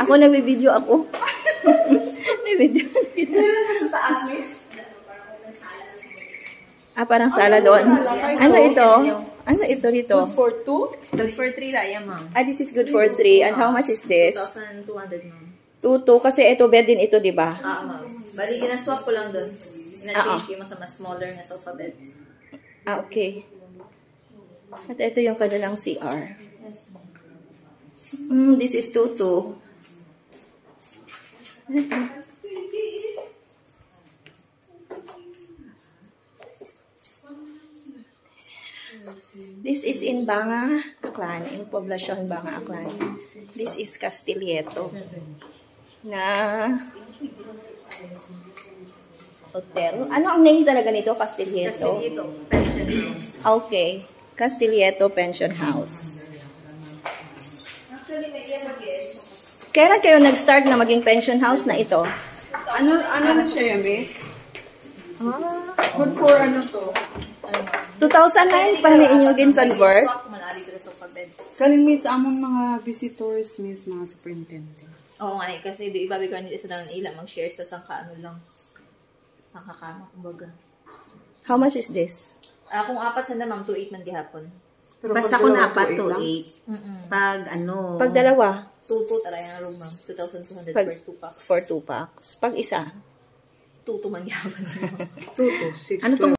Ako nagbe-video ako. May video. Meron na sa taas, miss? Parang sala doon. Ano ito? Ano ito dito? Good for 2? Good for 3 raya, ma'am. This is good for 3. And how much is this? 2,200, ma'am. 2,2. Kasi ito bed din ito, di ba? Ma'am. Bali, ina-swap ko lang doon. Ina-change ko mo sa mas smaller na sofa bed. Okay. At ito yung kanilang CR. Yes, ma'am. This is 2,2. Ito. This is in Banga, Aklan. In Poblacion, Banga, Aklan. This is Castilleto. Na hotel. Ano ang name talaga nito? Castilleto? Castilleto Pension House. Okay. Castilleto Pension House. Actually, may Kailan kayo nag-start na maging pension house na ito? Ano na siya, miss? Good for ano to? 2009 pa na inyo gin-convert? Kaling miss, among mga visitors, miss, mga superintendents. Oo nga, kasi di ibabi ko nito sa dalang ila, mag-share sa sangka ano lang. Sangka kama, kumbaga. How much is this? Kung 4 sanda, ma'am, 2,800 man gihapon. Basta kung apat to 8. Pag ano? Pag dalawa? 2,2 taray ang room, ma'am. 2,200 Pag, for 2 packs. For 2 packs. Pag isa? 2,2 man gihapon. 2 to 6. Ano tong